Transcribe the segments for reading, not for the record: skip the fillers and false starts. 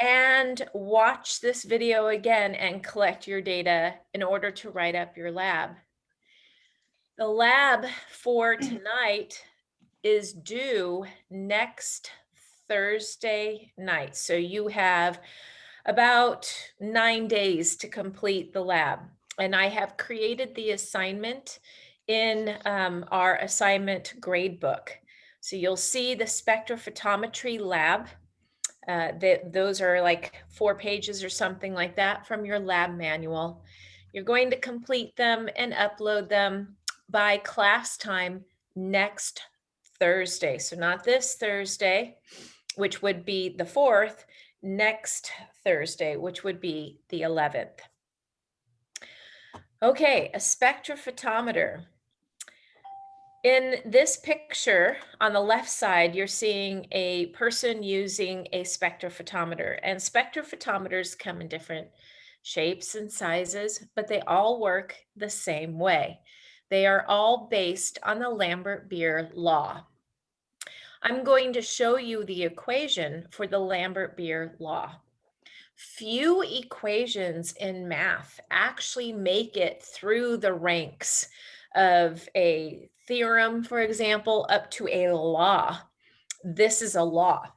and watch this video again and collect your data in order to write up your lab. The lab for tonight is due next Thursday night. So you have about 9 days to complete the lab. And I have created the assignment in our assignment grade book. So you'll see the spectrophotometry lab. Those are like 4 pages or something like that from your lab manual. You're going to complete them and upload them by class time next Thursday. So not this Thursday, which would be the 4th, next Thursday, which would be the 11th. Okay, a spectrophotometer. In this picture on the left side, you're seeing a person using a spectrophotometer, and spectrophotometers come in different shapes and sizes, but they all work the same way. They are all based on the Lambert-Beer law. I'm going to show you the equation for the Lambert-Beer law. Few equations in math actually make it through the ranks of a theorem, for example, up to a law. This is a law.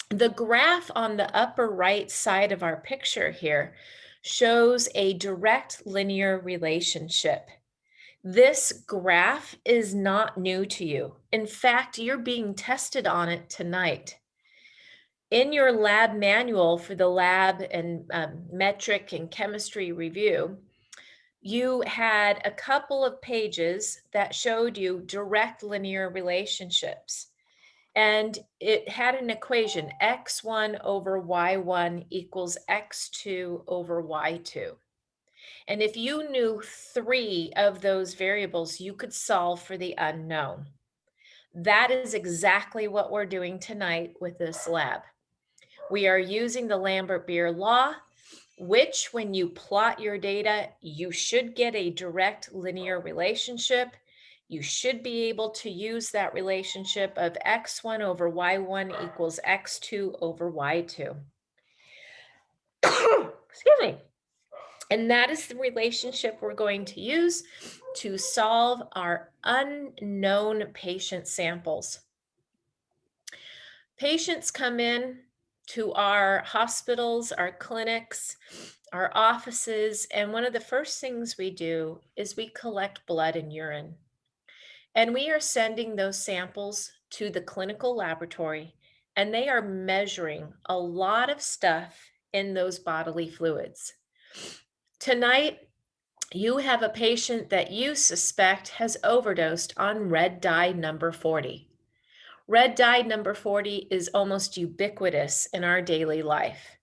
The graph on the upper right side of our picture here shows a direct linear relationship. This graph is not new to you. In fact, you're being tested on it tonight. In your lab manual for the lab and metric and chemistry review, you had a couple of pages that showed you direct linear relationships. And it had an equation, x1 over y1 equals x2 over y2. And if you knew 3 of those variables, you could solve for the unknown. That is exactly what we're doing tonight with this lab. We are using the Lambert-Beer law, which when you plot your data, you should get a direct linear relationship. You should be able to use that relationship of x1 over y1 equals x2 over y2. Excuse me. And that is the relationship we're going to use to solve our unknown patient samples. Patients come in to our hospitals, our clinics, our offices, and one of the first things we do is we collect blood and urine. And we are sending those samples to the clinical laboratory, and they are measuring a lot of stuff in those bodily fluids. Tonight, you have a patient that you suspect has overdosed on red dye number 40. Red dye number 40 is almost ubiquitous in our daily life.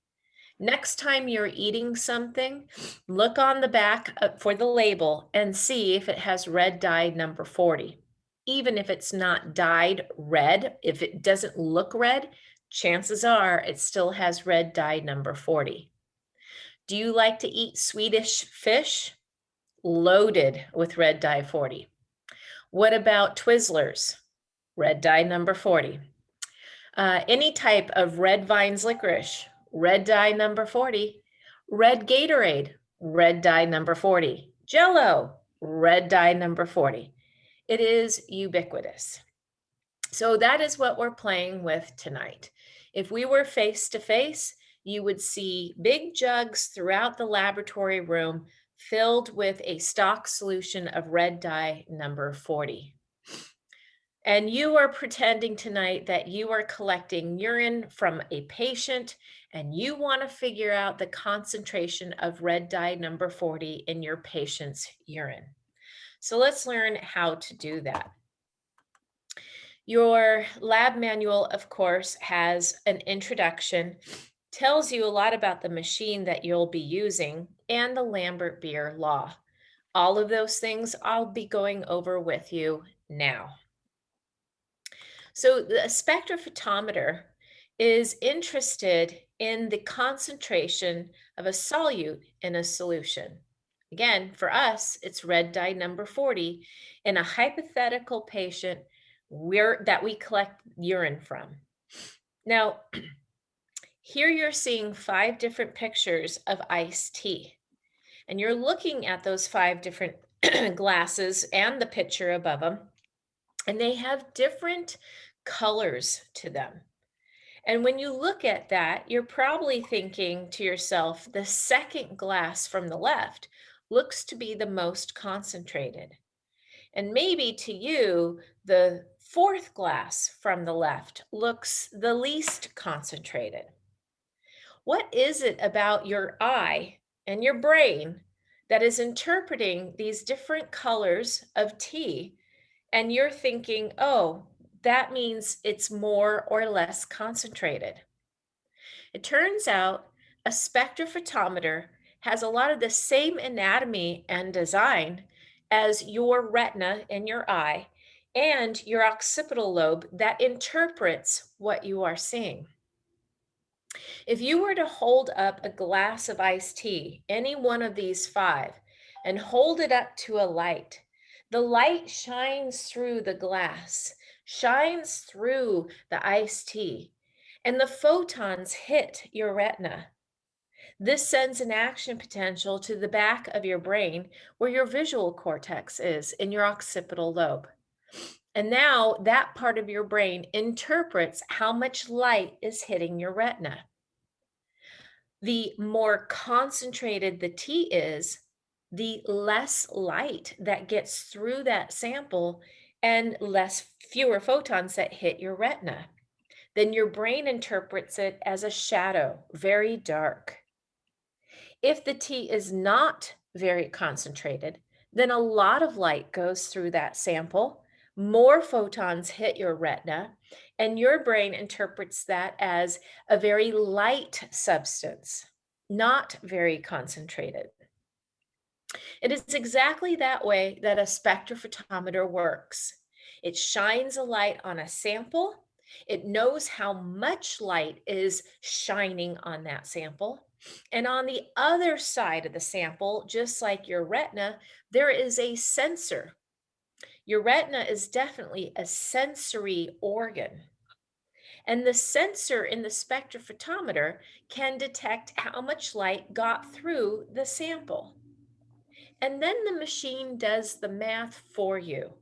Next time you're eating something, look on the back for the label and see if it has red dye number 40. Even if it's not dyed red, if it doesn't look red, chances are it still has red dye number 40. Do you like to eat Swedish fish? Loaded with red dye 40. What about Twizzlers? Red dye number 40. Any type of red vines licorice, red dye number 40. Red Gatorade, red dye number 40. Jello, red dye number 40. It is ubiquitous. So that is what we're playing with tonight. If we were face to face, you would see big jugs throughout the laboratory room filled with a stock solution of red dye number 40. And you are pretending tonight that you are collecting urine from a patient and you want to figure out the concentration of red dye number 40 in your patient's urine. So let's learn how to do that. Your lab manual, of course, has an introduction, tells you a lot about the machine that you'll be using and the Lambert-Beer law. All of those things I'll be going over with you now. So the spectrophotometer is interested in the concentration of a solute in a solution. Again, for us, it's red dye number 40 in a hypothetical patient that we collect urine from. Now, Here you're seeing 5 different pictures of iced tea, and you're looking at those 5 different glasses and the picture above them, and they have different colors to them. And when you look at that, you're probably thinking to yourself, the second glass from the left looks to be the most concentrated. And maybe to you, the fourth glass from the left looks the least concentrated. What is it about your eye and your brain that is interpreting these different colors of tea? And you're thinking, oh, that means it's more or less concentrated. It turns out a spectrophotometer has a lot of the same anatomy and design as your retina in your eye and your occipital lobe that interprets what you are seeing. If you were to hold up a glass of iced tea, any one of these 5, and hold it up to a light, the light shines through the glass, shines through the iced tea, and the photons hit your retina. This sends an action potential to the back of your brain where your visual cortex is in your occipital lobe. And now that part of your brain interprets how much light is hitting your retina. The more concentrated the tea is, the less light that gets through that sample and fewer photons that hit your retina. Then your brain interprets it as a shadow, very dark. If the tea is not very concentrated, then a lot of light goes through that sample, more photons hit your retina, and your brain interprets that as a very light substance, not very concentrated. It is exactly that way that a spectrophotometer works. It shines a light on a sample. It knows how much light is shining on that sample. And on the other side of the sample, just like your retina, there is a sensor. Your retina is definitely a sensory organ. And the sensor in the spectrophotometer can detect how much light got through the sample. And then the machine does the math for you.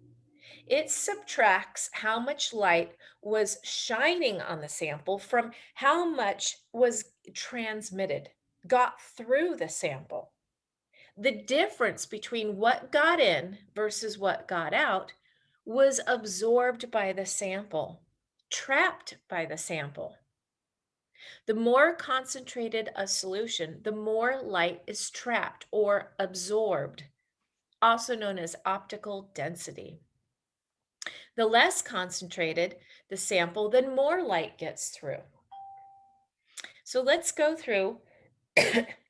It subtracts how much light was shining on the sample from how much was transmitted, got through the sample. The difference between what got in versus what got out was absorbed by the sample, trapped by the sample. The more concentrated a solution, the more light is trapped or absorbed, also known as optical density. The less concentrated the sample, then more light gets through. So let's go through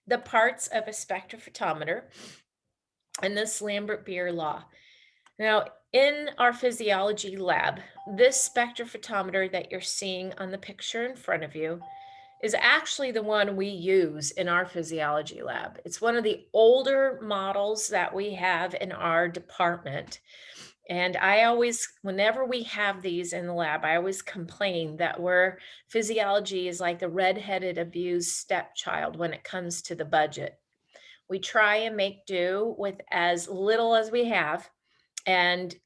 the parts of a spectrophotometer and this Lambert-Beer law. Now, in our physiology lab, this spectrophotometer that you're seeing on the picture in front of you is actually the one we use in our physiology lab. It's one of the older models that we have in our department. And I always, whenever we have these in the lab, I always complain that physiology is like the redheaded abused stepchild when it comes to the budget. We try and make do with as little as we have. And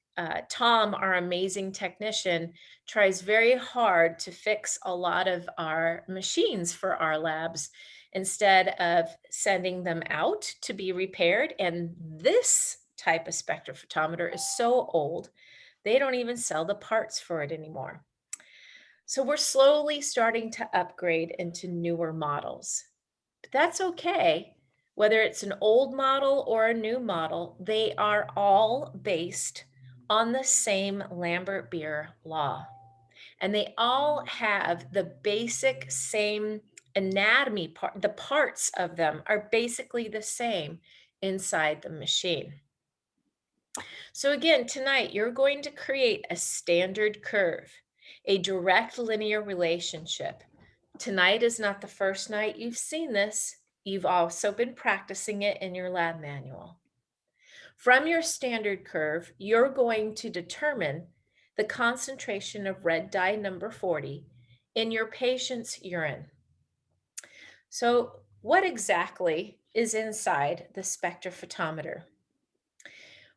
Tom, our amazing technician, tries very hard to fix a lot of our machines for our labs instead of sending them out to be repaired. And this type of spectrophotometer is so old, they don't even sell the parts for it anymore. So we're slowly starting to upgrade into newer models. But that's okay. Whether it's an old model or a new model, they are all based on the same Lambert-Beer law. And they all have the basic same anatomy part. The parts of them are basically the same inside the machine. So again, tonight you're going to create a standard curve, a direct linear relationship. Tonight is not the first night you've seen this. You've also been practicing it in your lab manual. From your standard curve, you're going to determine the concentration of red dye number 40 in your patient's urine. So, what exactly is inside the spectrophotometer?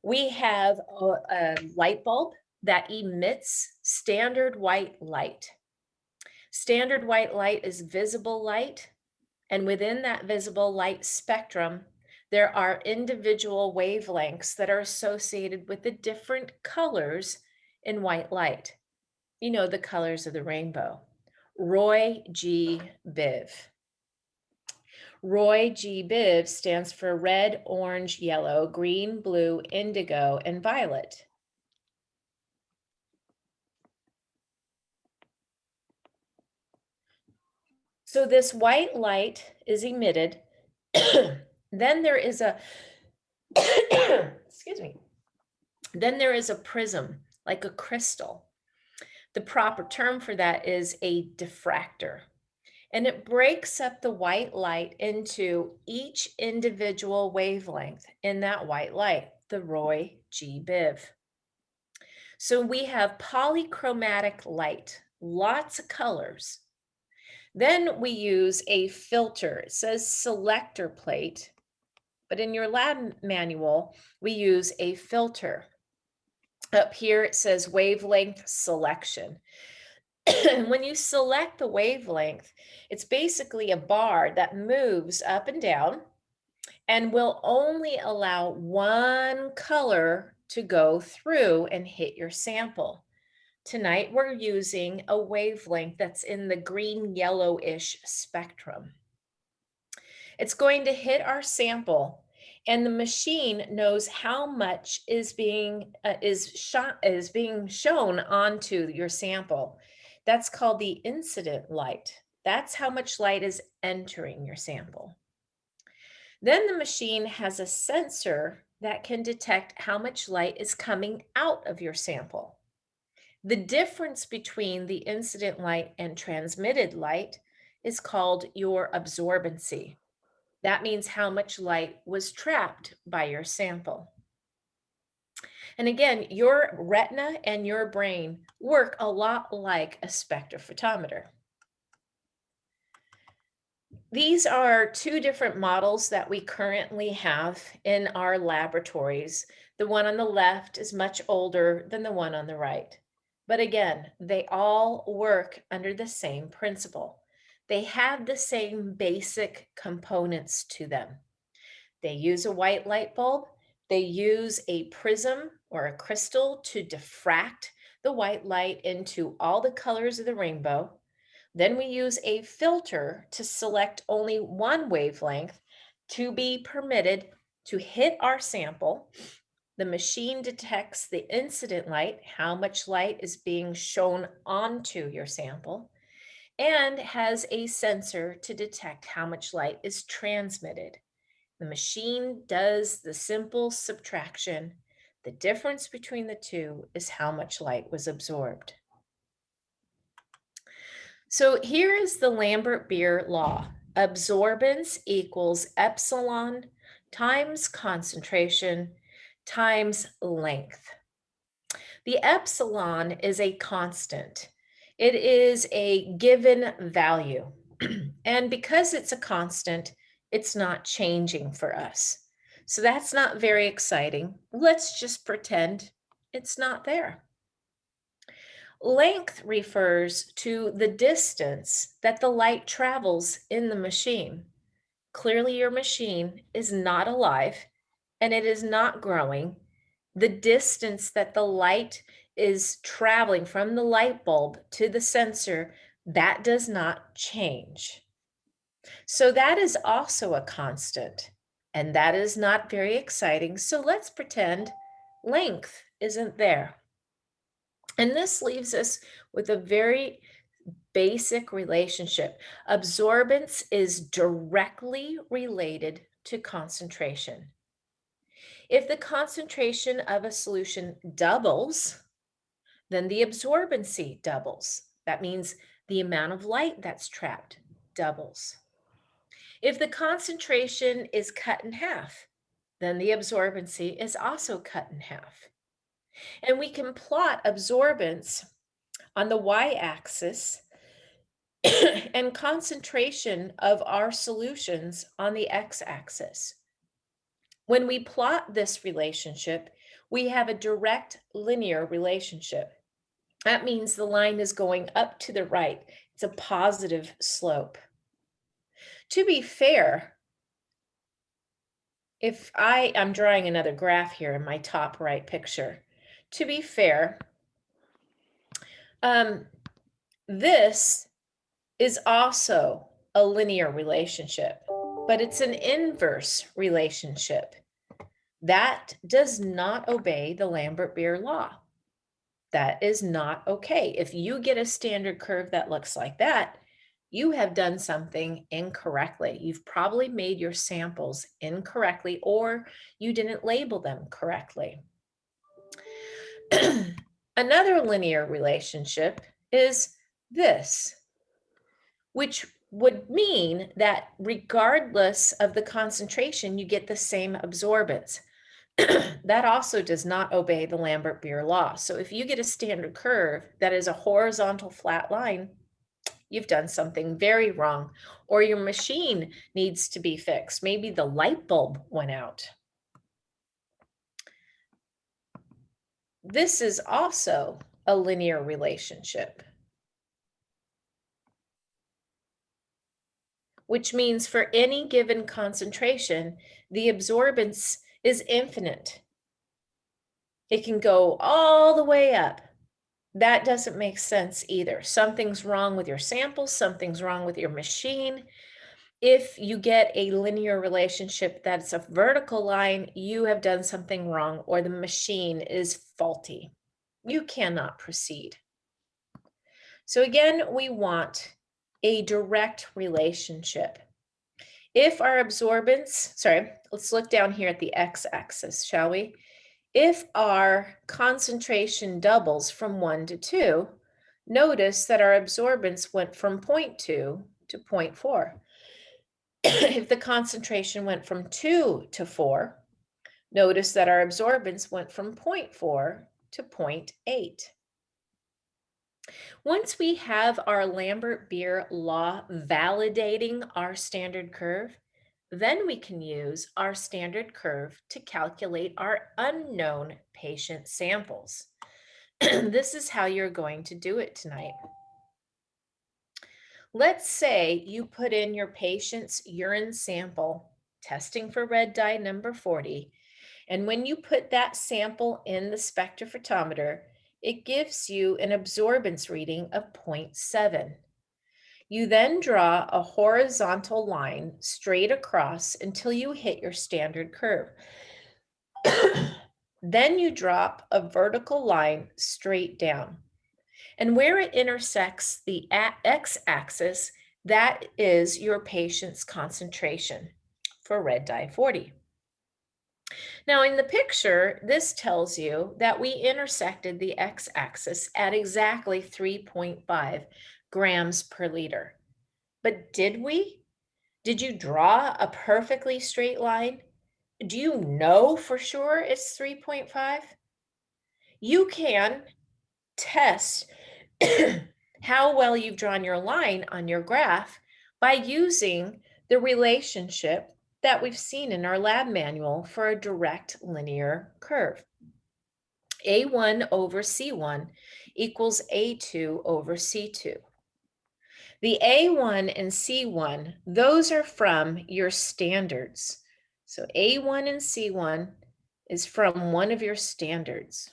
We have a light bulb that emits standard white light. Standard white light is visible light, and within that visible light spectrum, there are individual wavelengths that are associated with the different colors in white light. You know, the colors of the rainbow. Roy G. Biv. Roy G. Biv stands for red, orange, yellow, green, blue, indigo, and violet. So this white light is emitted. Then there is a, excuse me, then there is a prism, like a crystal. The proper term for that is a diffractor. And it breaks up the white light into each individual wavelength in that white light, the Roy G. Biv. So we have polychromatic light, lots of colors. Then we use a filter. It says selector plate, but in your lab manual, we use a filter. Up here, it says wavelength selection. And when you select the wavelength, it's basically a bar that moves up and down and will only allow one color to go through and hit your sample. Tonight, we're using a wavelength that's in the green yellowish spectrum. It's going to hit our sample, and the machine knows how much is being shown onto your sample. That's called the incident light. That's how much light is entering your sample. Then the machine has a sensor that can detect how much light is coming out of your sample. The difference between the incident light and transmitted light is called your absorbancy. That means how much light was trapped by your sample. And again, your retina and your brain work a lot like a spectrophotometer. These are two different models that we currently have in our laboratories. The one on the left is much older than the one on the right. But again, they all work under the same principle. They have the same basic components to them. They use a white light bulb. They use a prism or a crystal to diffract the white light into all the colors of the rainbow. Then we use a filter to select only one wavelength to be permitted to hit our sample. The machine detects the incident light, how much light is being shown onto your sample, and has a sensor to detect how much light is transmitted. The machine does the simple subtraction. The difference between the two is how much light was absorbed. So here is the Lambert-Beer law. Absorbance equals epsilon times concentration times length. The epsilon is a constant. It is a given value. And because it's a constant, it's not changing for us. So that's not very exciting. Let's just pretend it's not there. Length refers to the distance that the light travels in the machine. Clearly, your machine is not alive and it is not growing. The distance that the light is traveling from the light bulb to the sensor, that does not change. So that is also a constant, and that is not very exciting. So let's pretend length isn't there. And this leaves us with a very basic relationship. Absorbance is directly related to concentration. If the concentration of a solution doubles, then the absorbancy doubles. That means the amount of light that's trapped doubles. If the concentration is cut in half, then the absorbancy is also cut in half. And we can plot absorbance on the y-axis and concentration of our solutions on the x-axis. When we plot this relationship, we have a direct linear relationship. That means the line is going up to the right. It's a positive slope. To be fair, if I'm drawing another graph here in my top right picture. To be fair, this is also a linear relationship, but it's an inverse relationship. That does not obey the Lambert-Beer law. That is not okay. If you get a standard curve that looks like that, you have done something incorrectly. You've probably made your samples incorrectly, or you didn't label them correctly. Another linear relationship is this, which would mean that regardless of the concentration, you get the same absorbance. That also does not obey the Lambert-Beer law. So if you get a standard curve that is a horizontal flat line, you've done something very wrong, or your machine needs to be fixed. Maybe the light bulb went out. This is also a linear relationship, which means for any given concentration, the absorbance is infinite. It can go all the way up. That doesn't make sense either. Something's wrong with your sample, something's wrong with your machine. If you get a linear relationship that's a vertical line, you have done something wrong, or the machine is faulty. You cannot proceed. So again, we want a direct relationship. If our absorbance, let's look down here at the x-axis, shall we? If our concentration doubles from 1 to 2, notice that our absorbance went from 0.2 to 0.4. If the concentration went from 2 to 4, notice that our absorbance went from 0.4 to 0.8. Once we have our Lambert-Beer law validating our standard curve, then we can use our standard curve to calculate our unknown patient samples. This is how you're going to do it tonight. Let's say you put in your patient's urine sample, testing for red dye number 40, and when you put that sample in the spectrophotometer, it gives you an absorbance reading of 0.7. You then draw a horizontal line straight across until you hit your standard curve. Then you drop a vertical line straight down. And where it intersects the x-axis, that is your patient's concentration for red dye 40. Now in the picture, this tells you that we intersected the x-axis at exactly 3.5 grams per liter. But did we? Did you draw a perfectly straight line? Do you know for sure it's 3.5? You can test how well you've drawn your line on your graph by using the relationship that we've seen in our lab manual for a direct linear curve. A1 over C1 equals A2 over C2. The A1 and C1, those are from your standards. So A1 and C1 is from one of your standards.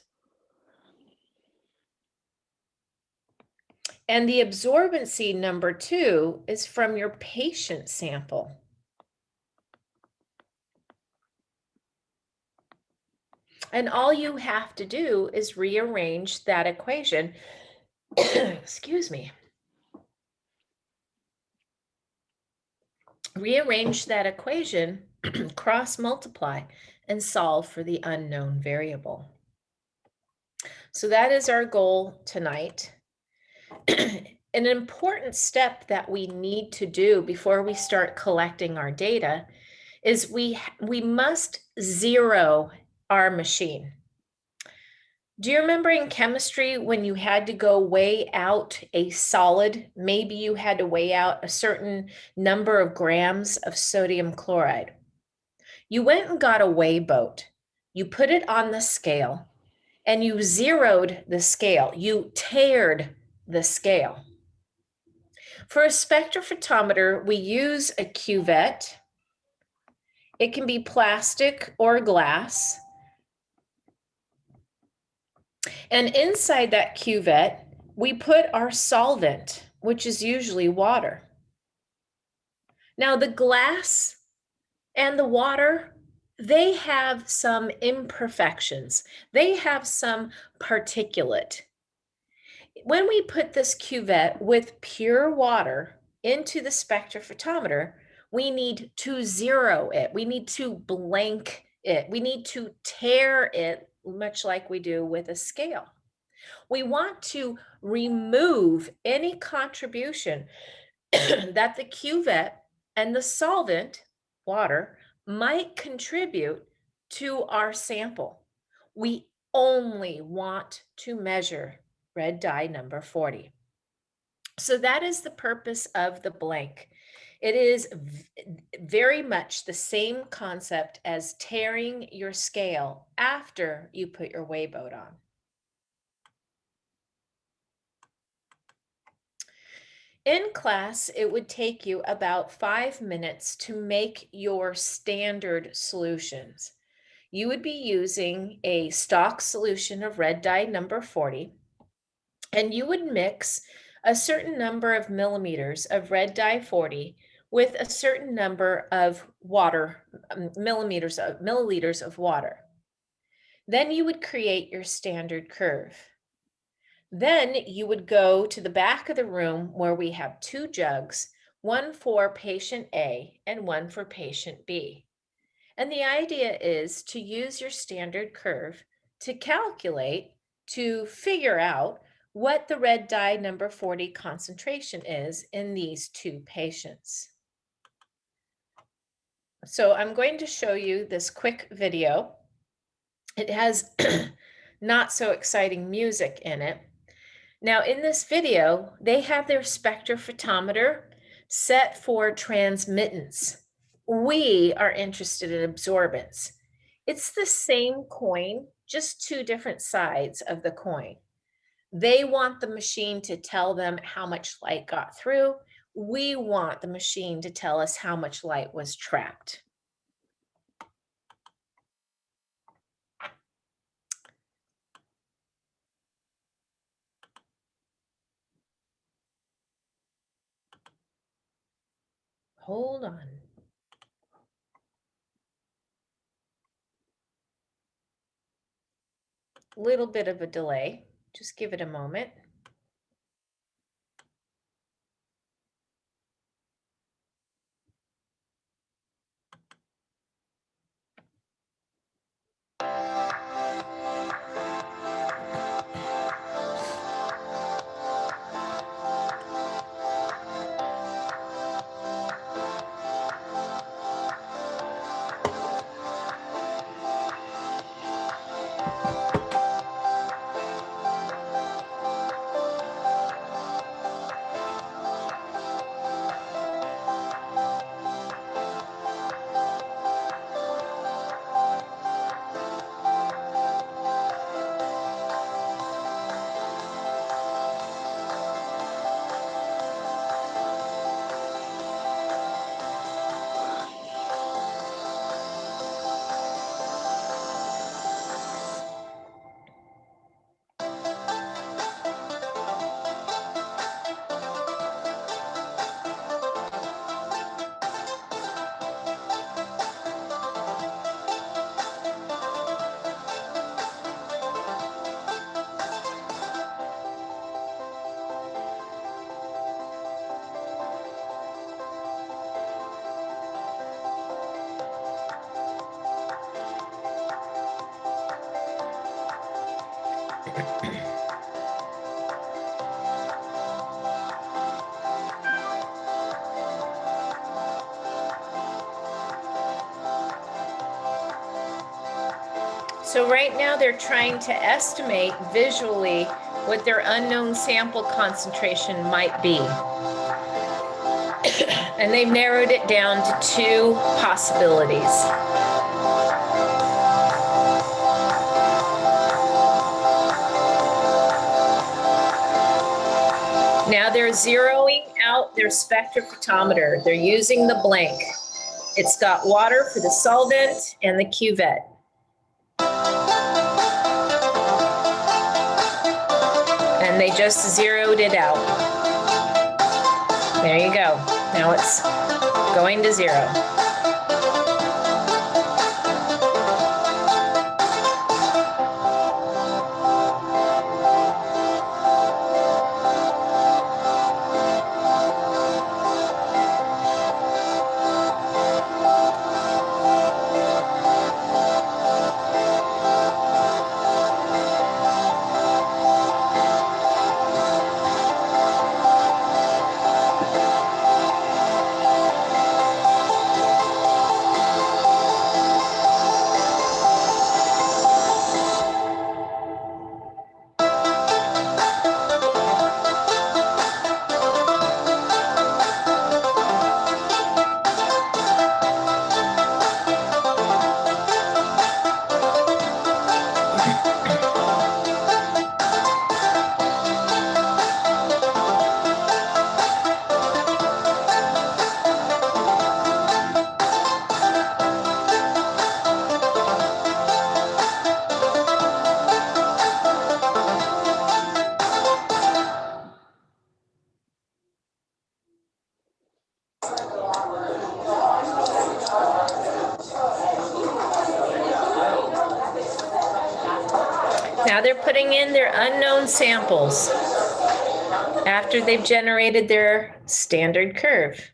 And the absorbency number 2 is from your patient sample. And all you have to do is rearrange that equation. Excuse me. Rearrange that equation, cross multiply, and solve for the unknown variable. So that is our goal tonight. An important step that we need to do before we start collecting our data is we must zero our machine. Do you remember in chemistry when you had to go weigh out a solid? Maybe you had to weigh out a certain number of grams of sodium chloride. You went and got a weigh boat. You put it on the scale and you zeroed the scale. You tared the scale. For a spectrophotometer, we use a cuvette. It can be plastic or glass. And inside that cuvette, we put our solvent, which is usually water. Now, the glass and the water, they have some imperfections. They have some particulate. When we put this cuvette with pure water into the spectrophotometer, we need to zero it. We need to blank it. We need to tear it, much like we do with a scale. We want to remove any contribution that the cuvette and the solvent, water, might contribute to our sample. We only want to measure red dye number 40. So that is the purpose of the blank. It is very much the same concept as tearing your scale after you put your weigh boat on. In class, it would take you about 5 minutes to make your standard solutions. You would be using a stock solution of red dye number 40, and you would mix a certain number of millimeters of red dye 40 with a certain number of water, milliliters of water. Then you would create your standard curve. Then you would go to the back of the room where we have two jugs, one for patient A and one for patient B. And the idea is to use your standard curve to calculate, to figure out what the red dye number 40 concentration is in these two patients. So I'm going to show you this quick video. It has not so exciting music in it. Now, in this video, they have their spectrophotometer set for transmittance. We are interested in absorbance. It's the same coin, just two different sides of the coin. They want the machine to tell them how much light got through. We want the machine to tell us how much light was trapped. Hold on. Little bit of a delay. Just give it a moment. So right now they're trying to estimate visually what their unknown sample concentration might be. And they've narrowed it down to two possibilities. Now they're zeroing out their spectrophotometer. They're using the blank. It's got water for the solvent and the cuvette. And they just zeroed it out. There you go. Now it's going to zero. Now they're putting in their unknown samples after they've generated their standard curve.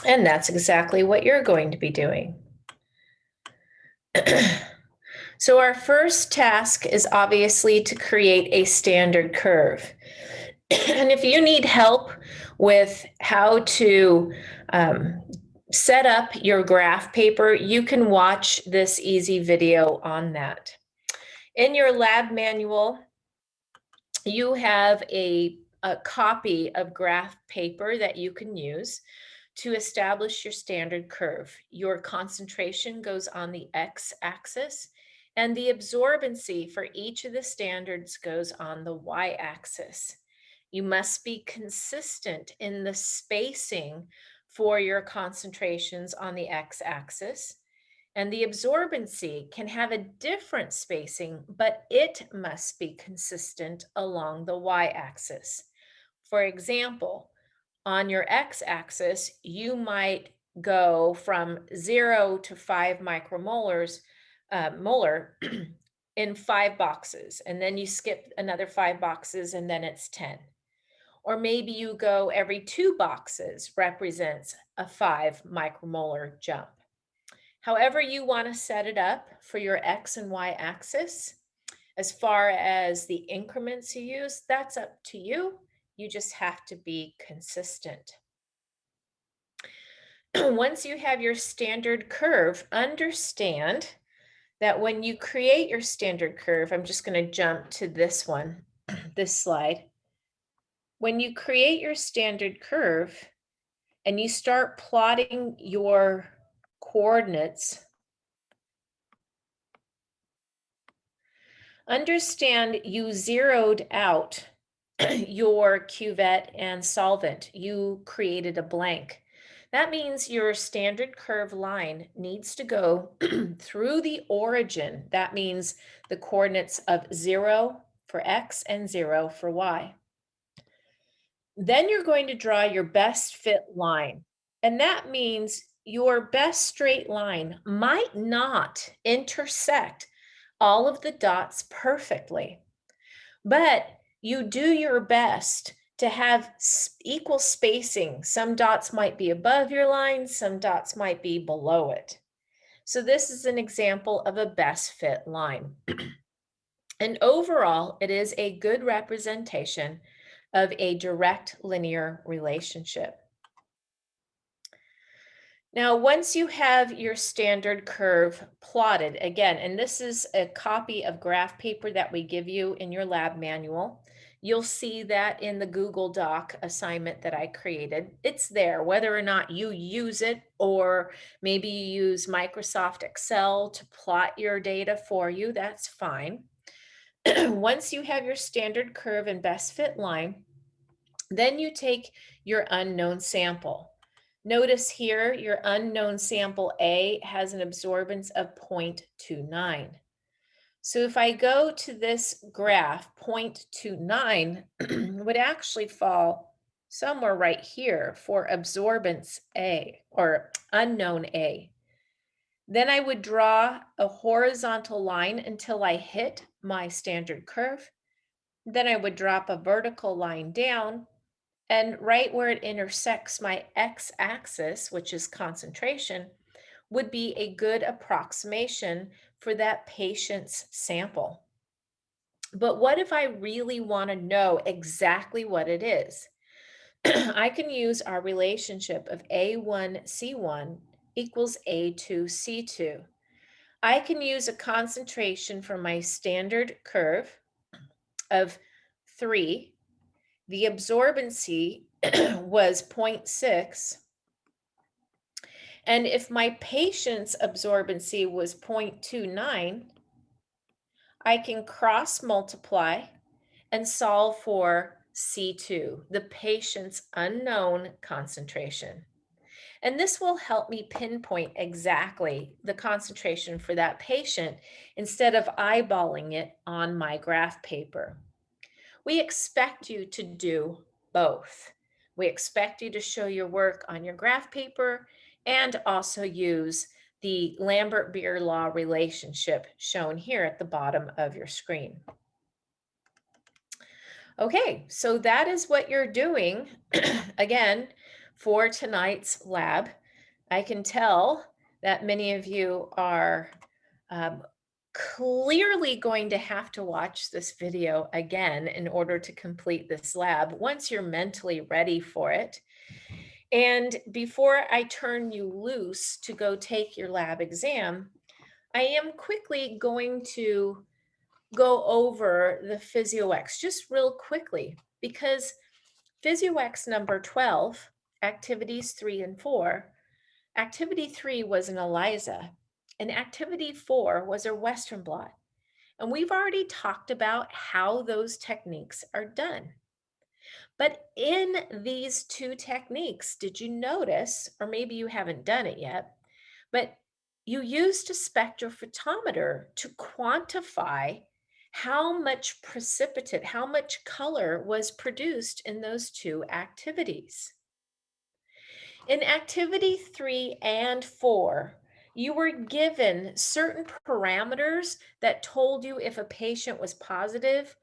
And that's exactly what you're going to be doing. So our first task is obviously to create a standard curve. And if you need help with how to set up your graph paper, you can watch this easy video on that. In your lab manual, you have a copy of graph paper that you can use to establish your standard curve. Your concentration goes on the x-axis, and the absorbency for each of the standards goes on the y-axis. You must be consistent in the spacing for your concentrations on the x-axis. And the absorbency can have a different spacing, but it must be consistent along the y-axis. For example, on your x-axis, you might go from 0 to 5 micromolars molar in 5 boxes, and then you skip another 5 boxes, and then it's 10. Or maybe you go every 2 boxes represents a 5 micromolar jump. However you want to set it up for your x and y axis, as far as the increments you use, that's up to you. You just have to be consistent. Once you have your standard curve, understand that when you create your standard curve, I'm just going to jump to this one, this slide. When you create your standard curve and you start plotting your coordinates, understand you zeroed out your cuvette and solvent. You created a blank. That means your standard curve line needs to go through the origin. That means the coordinates of 0 for x and 0 for y. Then you're going to draw your best fit line. And that means your best straight line might not intersect all of the dots perfectly, but you do your best to have equal spacing. Some dots might be above your line, some dots might be below it. So this is an example of a best fit line. And overall, it is a good representation of a direct linear relationship. Now, once you have your standard curve plotted, again, and this is a copy of graph paper that we give you in your lab manual. You'll see that in the Google Doc assignment that I created. It's there, whether or not you use it, or maybe you use Microsoft Excel to plot your data for you, that's fine. Once you have your standard curve and best fit line, then you take your unknown sample. Notice here your unknown sample A has an absorbance of 0.29. So if I go to this graph, 0.29 would actually fall somewhere right here for absorbance A or unknown A. Then I would draw a horizontal line until I hit my standard curve. Then I would drop a vertical line down, and right where it intersects my x-axis, which is concentration, would be a good approximation for that patient's sample. But what if I really want to know exactly what it is? I can use our relationship of A1C1 equals A2C2. I can use a concentration from my standard curve of 3. The absorbency was 0.6. And if my patient's absorbency was 0.29, I can cross multiply and solve for C2, the patient's unknown concentration. And this will help me pinpoint exactly the concentration for that patient instead of eyeballing it on my graph paper. We expect you to do both. We expect you to show your work on your graph paper and also use the Lambert-Beer law relationship shown here at the bottom of your screen. Okay, so that is what you're doing again for tonight's lab. I can tell that many of you are um, clearly going to have to watch this video again in order to complete this lab once you're mentally ready for it. And before I turn you loose to go take your lab exam, I am quickly going to go over the Physiox just real quickly because Physiox number 12, activities 3 and 4, activity 3 was an ELISA, and activity 4 was a Western blot. And we've already talked about how those techniques are done. But in these two techniques, did you notice, or maybe you haven't done it yet, but you used a spectrophotometer to quantify how much precipitate, how much color was produced in those two activities. In activity 3 and 4, you were given certain parameters that told you if a patient was positive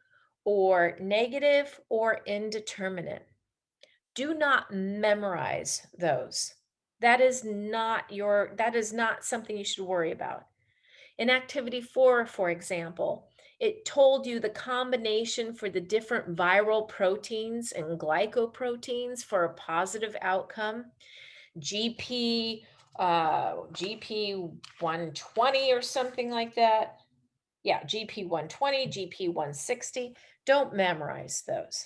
or negative or indeterminate. Do not memorize those. That is not something you should worry about. In activity 4, for example, it told you the combination for the different viral proteins and glycoproteins for a positive outcome. GP 120 or something like that. Yeah, GP 120, GP 160. Don't memorize those.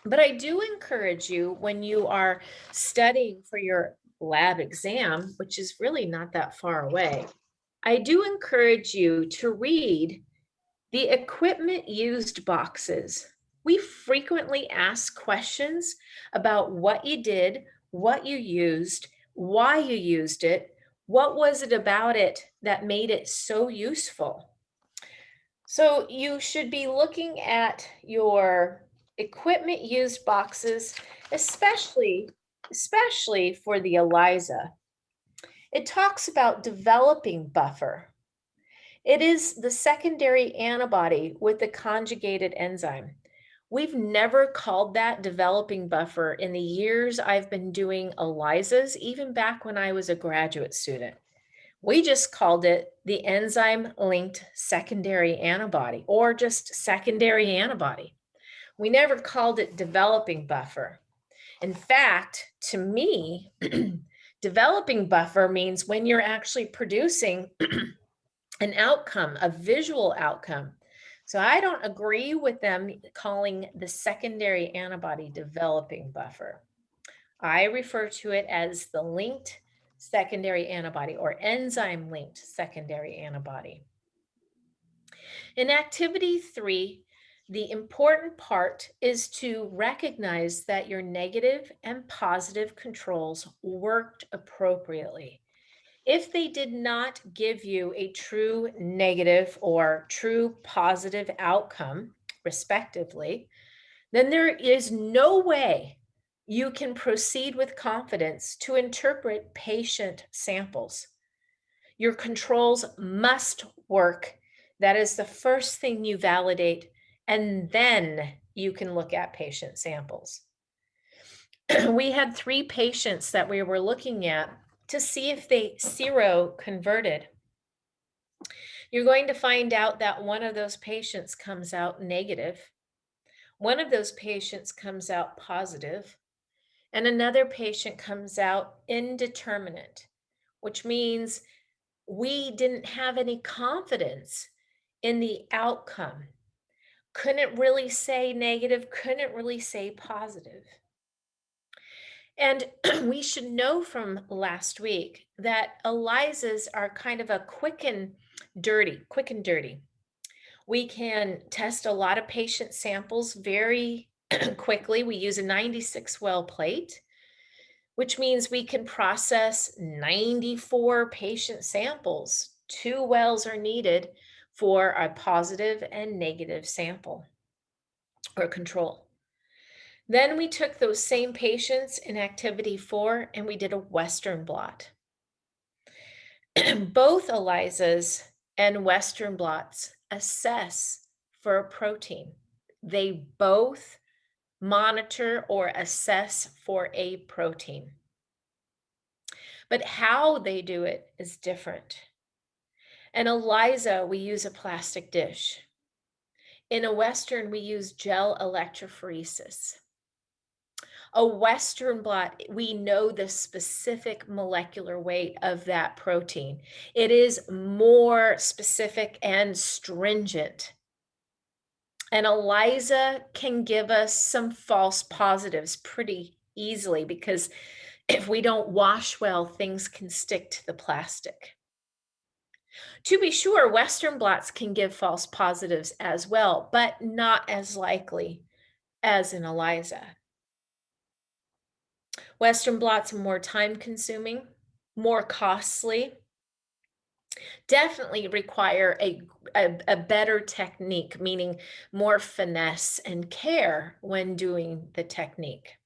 But I do encourage you when you are studying for your lab exam, which is really not that far away, I do encourage you to read the equipment used boxes. We frequently ask questions about what you did, what you used, why you used it, what was it about it that made it so useful. So you should be looking at your equipment used boxes, especially for the ELISA. It talks about developing buffer. It is the secondary antibody with the conjugated enzyme. We've never called that developing buffer in the years I've been doing ELISAs, even back when I was a graduate student. We just called it the enzyme-linked secondary antibody or just secondary antibody. We never called it developing buffer. In fact, to me, Developing buffer means when you're actually producing an outcome, a visual outcome. So I don't agree with them calling the secondary antibody developing buffer. I refer to it as the linked secondary antibody or enzyme linked secondary antibody. In activity 3, the important part is to recognize that your negative and positive controls worked appropriately. If they did not give you a true negative or true positive outcome, respectively, then there is no way you can proceed with confidence to interpret patient samples. Your controls must work. That is the first thing you validate, and then you can look at patient samples. We had 3 patients that we were looking at to see if they seroconverted. You're going to find out that one of those patients comes out negative, one of those patients comes out positive, and another patient comes out indeterminate, which means we didn't have any confidence in the outcome. Couldn't really say negative, couldn't really say positive. And we should know from last week that ELISAs are kind of a quick and dirty. We can test a lot of patient samples very quickly. We use a 96 well plate, which means we can process 94 patient samples. 2 wells are needed for a positive and negative sample or control. Then we took those same patients in activity 4 and we did a Western blot. Both ELISAs and Western blots assess for a protein. They both monitor or assess for a protein. But how they do it is different. In ELISA, we use a plastic dish. In a Western, we use gel electrophoresis. A Western blot, we know the specific molecular weight of that protein. It is more specific and stringent. And ELISA can give us some false positives pretty easily because if we don't wash well, things can stick to the plastic. To be sure, Western blots can give false positives as well, but not as likely as in ELISA. Western blots are more time consuming, more costly, definitely require a better technique, meaning more finesse and care when doing the technique.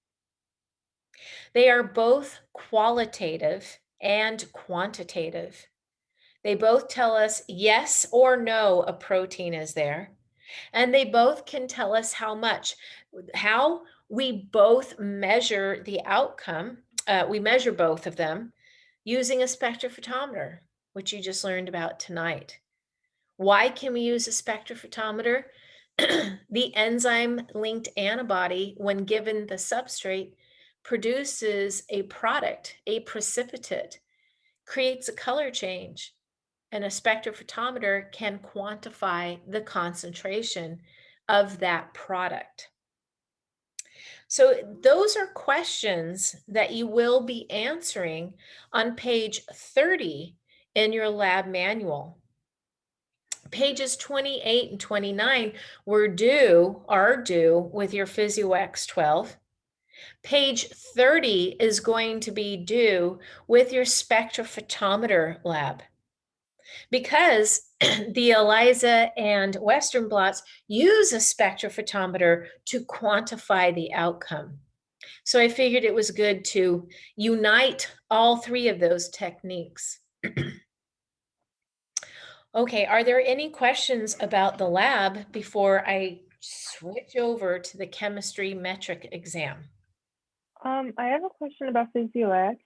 They are both qualitative and quantitative. They both tell us yes or no, a protein is there. And they both can tell us how much. How we both measure the outcome, we measure both of them using a spectrophotometer, which you just learned about tonight. Why can we use a spectrophotometer? The enzyme linked antibody, when given the substrate, produces a product, a precipitate, creates a color change. And a spectrophotometer can quantify the concentration of that product. So those are questions that you will be answering on page 30 in your lab manual. Pages 28 and 29 are due with your Physiox 12. Page 30 is going to be due with your spectrophotometer lab. Because the ELISA and Western blots use a spectrophotometer to quantify the outcome. So I figured it was good to unite all 3 of those techniques. Okay, are there any questions about the lab before I switch over to the chemistry metric exam? I have a question about Physiox.